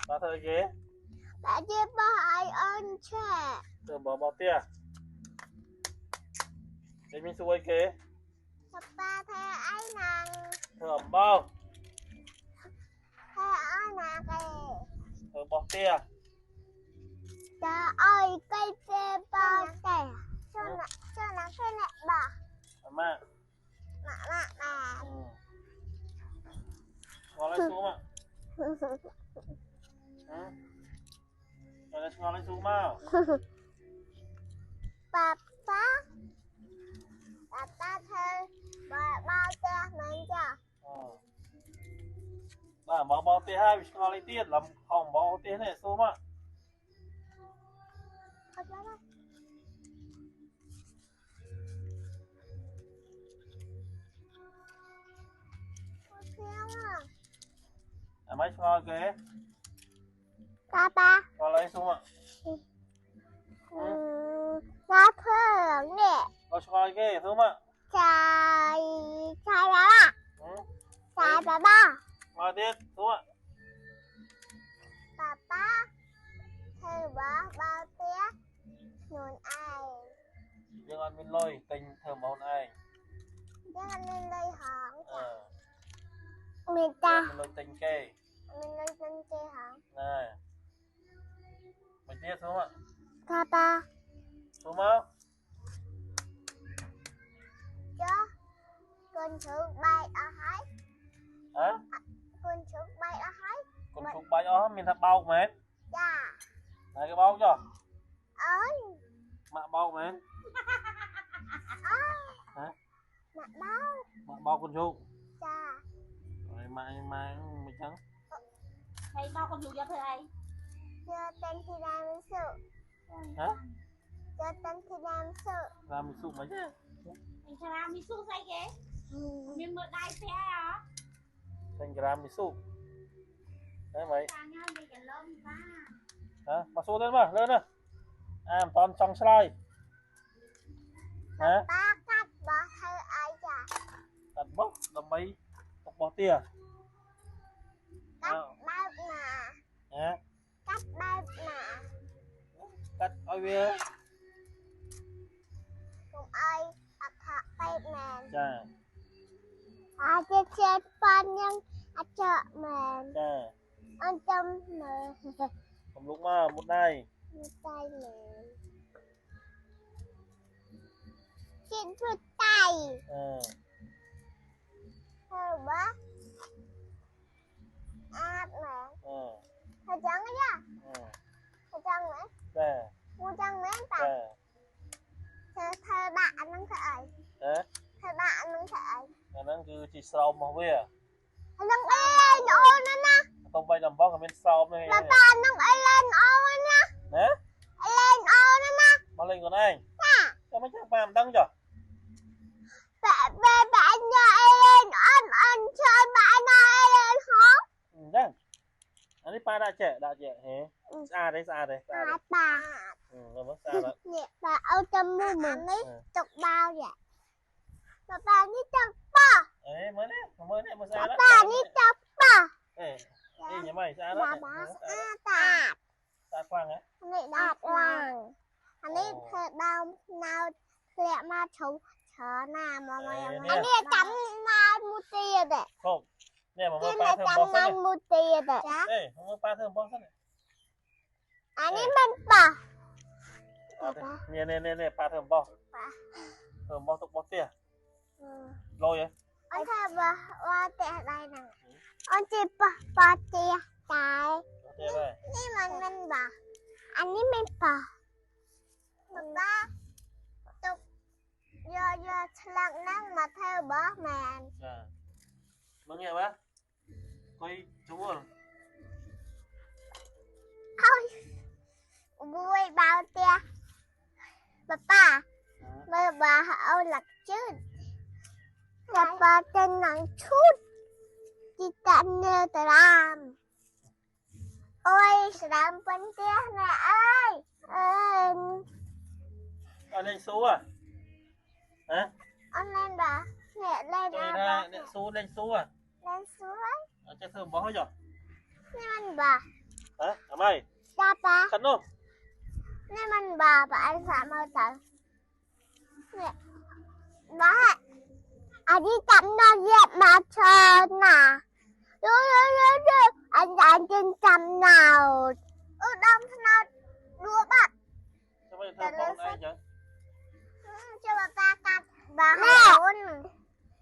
Ba thơ ghế. Đã chia ba ai ơn trẻ. Thơ bỏ tia. Để mình xuôi ghế. Ba thơ ai nàng. Thơ ẩm bao. Thơ ai nàng kì. Thơ bỏ tia. Trời ơi cây tê bao tè. Cho nó cái nẹ bà. Mạ. Mạ. Ngó lên xuống ạ. Ngó lên xuống mau. Bà thơ bao tè mình cho. Bà bỏ tia hai vì ngó lên tiết làm hỏng bỏ tia này xuống ạ. Không đó đâu. Mấy ngó ghế. Ba. Ngó lên xuống ạ. Nó thường nè. Ngó ghế xuống ạ. Trời bà ba. Trời bà ba. Ngó tiết xuống ạ. Ba thơ bao tía nôn ai. Nhưng anh mình lôi tình thơ món ai. Nhưng anh mình lôi hỏng. Mình lôi tình kê. Mình lôi tình kê hỏng. Này. Mình tiết xuống ạ. Ba. Xuống không? Chứ. Con thử bay ở hái. Hả? Con thử bay ở hái. Con thúc bay đó mình thật bao mến. Dạ. Này cái bao cho. Ơi. Mạ bao mến. Hả? Mạ bao. Mạ bao con thúc. Dạ. Rồi mai mình trắng. Thầy bao con dụ cho thầy. Cho tên thì làm sự. Hả? Cho tên thì làm sự. Làm mình sụp mấy chứ. Mình sẽ làm mình xuống dây ghế. Mình mở đai xe hả? Thành gram mình sụp. Đấy mấy. Hả? Mà xuống lên mà, lên nè. Toàn trong slide. Hả? Ba cắt bỏ thơ ai chả. Cắt bốc, đâm mấy. Bỏ tia. Cắt bao nà. Hả? Cắt bao nà. Cắt oi bia. Cùng ơi ạc hạ bay mẹn. Chà. Chết con nhưng chợ mẹn. Chà. Anh tâm mẹn. Không lúc mà một này. Một tay mẹn. Trên phút tay. Thơ bác. Át mẹn. Thơ trắng ấy nha. Thơ trắng mẹn. Chà. Mua trắng mẹn ta. Chà. Thơ bạn nâng thợi. Hả? Thơ bạn nâng thợi. Nó cứ chỉ sau mà về. Nâng lên ô nè nè. Không bay làm bóng ở bên sau này. Bà bà nâng lên ô nè. Hả? Lên ô nè nè. Mà lên con anh. Nè. Cho mấy chắc làm đăng cho. Bạn nhờ lên ăn chơi bạn nào lên hóng. Đăng. Anh đi ba đã trẻ hế. Xa đấy. Bà. Rồi mất xa đó. Bà âu tâm mua mình ấy chọc bao vậy. Bà đi chọc bao. Ê mới đấy mà xa đó. Bà đi chọc bao. Ê nhà mày xa đó. Bà xa Xa khoang á. anh ấy đạt làng. Anh ấy thật đau nào lẹ mà cháu chở nào mà mày anh ấy chấm nào mua tiền đấy. Không. Nè mà Chứ ba là thơm bó chấm sân nào này. mua tiền đấy. Ê mà ba thơm bó sân này. Anh ấy bên bà. Nè ba thơm bó. Thơm bó tục bó tia. Lôi ấy. Anh thơm bó tia đây nè. Anh chỉ bó tia đây. Tia đây. Ini mình bà. Anh ấy bên bà. Ba. Tục. Giờ lặng năng mà theo bó màn. Mừng nghe bác. Quay chú rồi. Thôi. Vui bao tia. Bà. Bà âu lạc chứ. Bà tên nặng chút. Chị tận nơ tờ làm. Ôi, làm bên tia nè ơi. Anh lên số à? Hả? Anh lên bà. Nè lên Lên số à? lên xuống. Chắc thơm bó hết rồi. นี่มันบ่า hả à mày จ้าปะ khăn không นี่มันบ่าปะอันสามเอาแต่เนี่ยบ้าอันนี้จำนอนเรียบมาเชิญน่ะดูอันจึงจำหนาวดำขนาดดูแบบ sao mày thằng con ai chẳng จะมาปากัดบ้าแม่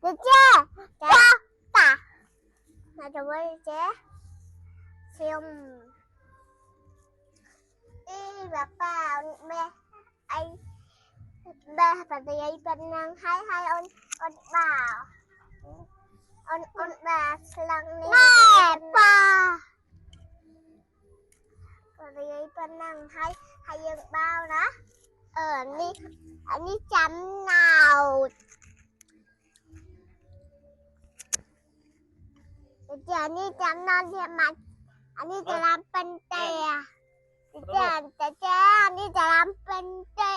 เจ๊เจ๊ตาน่าจะไว้เจ๊เซียมแบบป้าแม่ไอ้แม่ปฏิยัยเป็นนางให้อนบ่าวอนแบบสลังนี่แม่ป้าปฏิยัยเป็นนางให้ยังเบานะอันนี้จำหนาวเดี๋ยวนี้จำนอนเรียบมาอันนี้จะรับเป็นเตะเจ๊อันนี้จะรับเป็นเตะ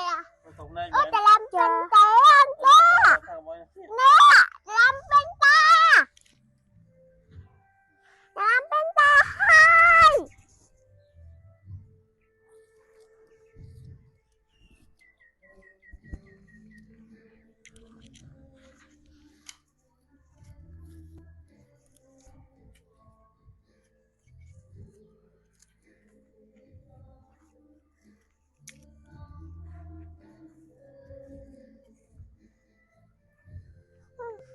mày tổng này จะรับเป็นเตะเจ๊ thằng mày เนี่ยจะรับเป็นเตะจะรับเป็นเตะให้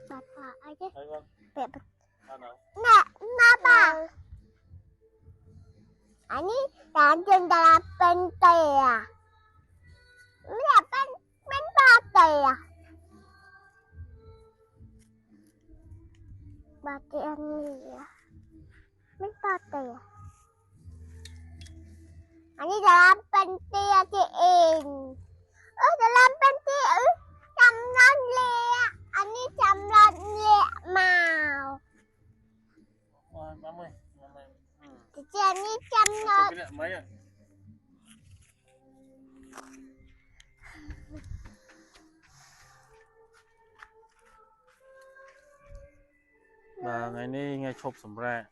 แบบอะไรเจ๊ thấy không แบบ ăn nào เนี่ยหน้าป่าอันนี้การจึงจะรับเป็นเตะเนี่ยเป็นปลาเตะปลาเตะนี่เป็นปลาเตะอันนี้จะรับเป็นเตะเองจะรับเป็นเตะจำนอนเละอันนี้จำนอนเละมา 30 màyเจนนี่จำนอน cái điện mấy à và ngày nay ngày chụp sầm ra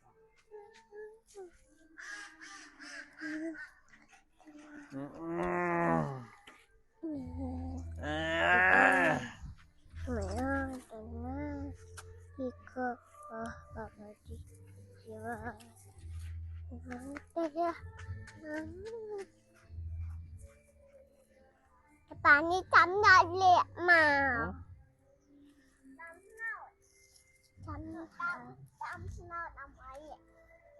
à. mẹ ơi đừng má đi cơ bà đi bà đi chấm nợ liệt mà chấm nợ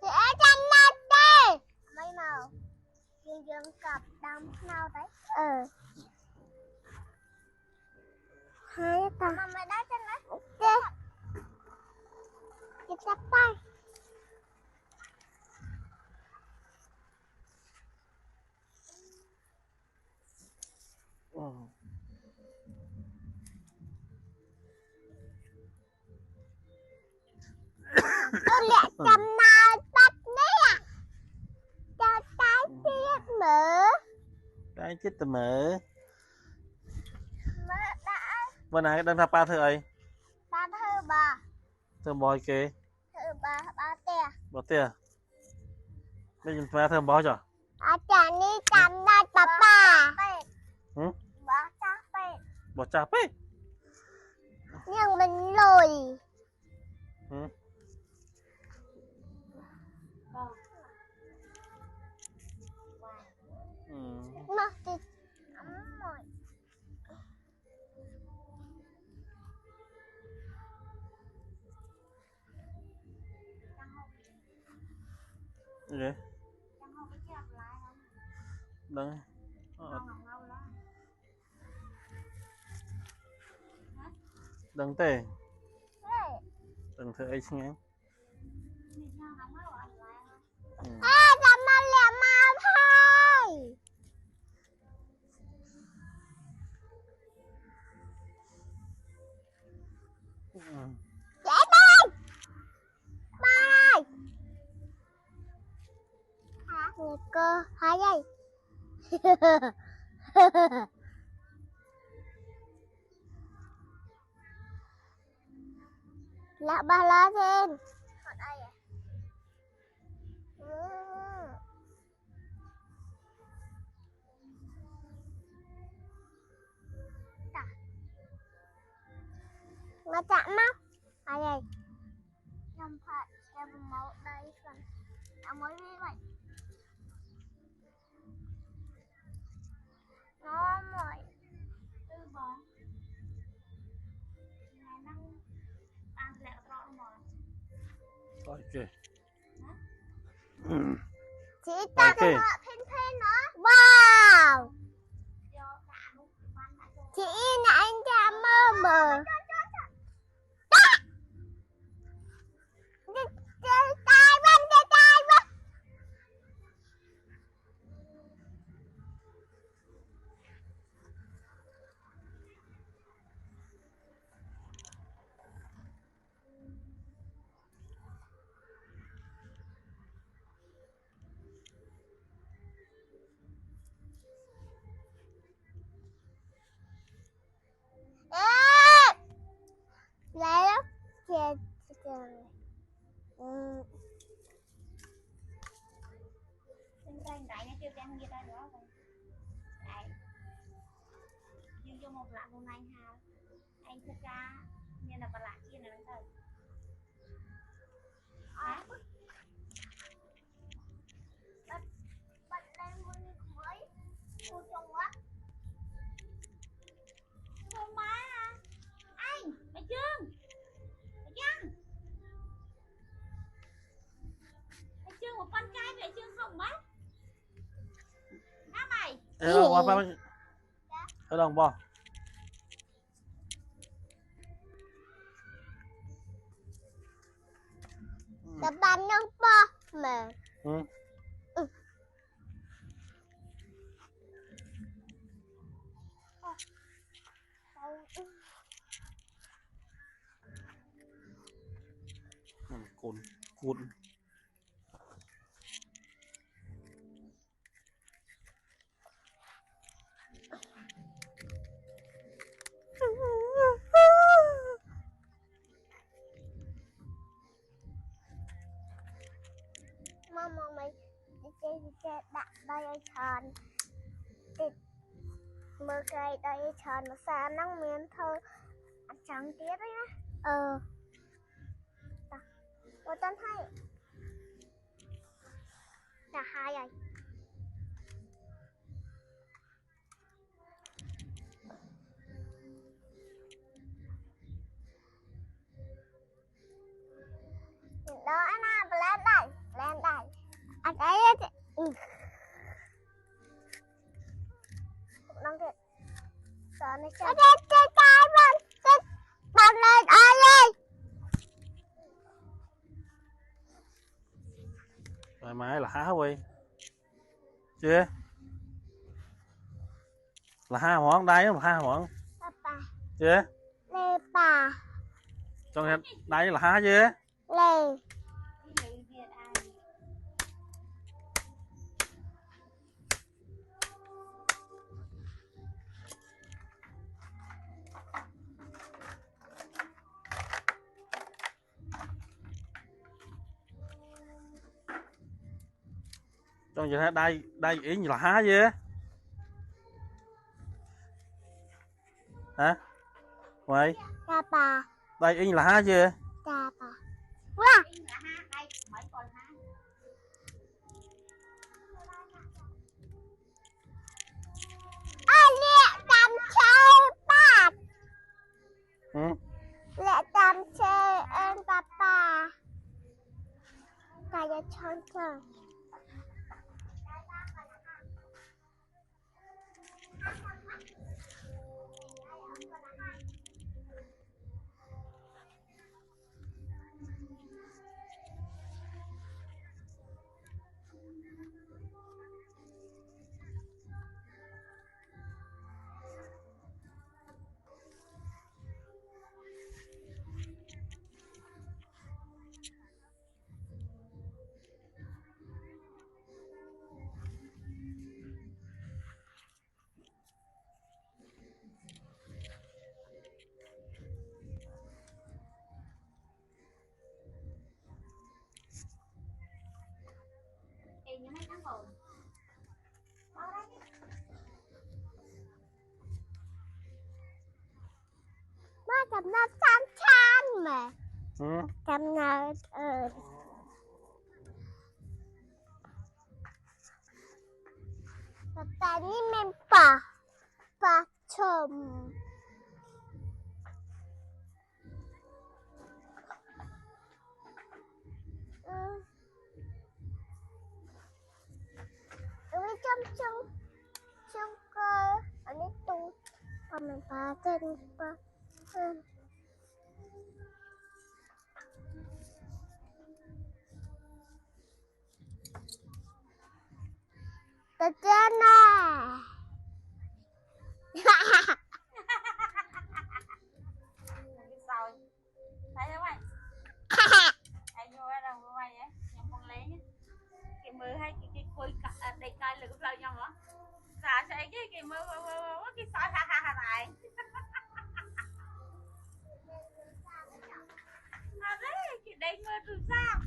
thì ở chấm nợ đi mấy màu dương cặp đâm nợ đấy hai ta mà mày đá chân đấy ok chị chắp tay tôi lẹ chấm nào bắt nè cho tay tiết mở cái chết tầm mở mở đã bữa nay đang thắp ba thưa ấy ba thơ bà thưa bói kê thơ bà tè bó tia bây giờ ba thưa bói rồi chả ní chấm nào bà ừ? bà cha phê bó chạp ấy nhưng mình lùi ừ? Ừ. nó thì ấm rồi Gì vậy? Đừng đừng tê đừng thưa ấy xin em chấm nào lẹ mau thôi ừ. dễ đi ba ơi người cơ hai giây lạ ba lá trên mà chạm mắt ai đây nhầm phải em máu đây phần em mới đi vậy nó mỏi tư bóng ngày năng ăn lẹ rõ mà ok chị ta cho họ phên phên nó wow do cả lúc ăn đã cho chị là anh cha mơ mờ tay vân lấy đó kìa trên ranh đại nha chưa ăn gì đây đó đấy nhưng cho một lạng hôm nay ha anh thật ra như là bà lạ kia là nó thôi bật lên một mới cô trông quá không má à anh mày Trương mày Trương một con trai vậy Trương không mất hả mày ở đồng bò tập bàn nông bò mà cồn cồn mama mày đi chơi đặt đây tròn đi mơ cây đây tròn nó xa nắng miếng thơ ăn trắng tía đấy á một tân hay là hai rồi đó na lên đây anh ấy đang kìa sợ nó chơi chơi cái bằng lên ai ơi thoải mái là há vậy chưa là ha món đây là ha món chưa lê bà trong đây là ha chưa lê trong giờ đây ý là há chưa hả vậy cha bà đây ý là há chưa cha bà wow lẹ cầm chơi bà lẹ cầm chơi em papa kayak contoh ba chấm nó chan chan mà Ừ. chấm nóแต่นี่มันปลาชมtrong cơ anh ấy tung còn mình phá trên từ trên nè Rồi. Thấy không anh? Anh vô ra đâu vô mày á, nhầm con lấy nhá. Cái mưa hay cái cùi đây coi là cũng lâu nhau hả? Sao sẽ cái mưa cái sỏi ha này. À đấy, cái đây mưa từ sao?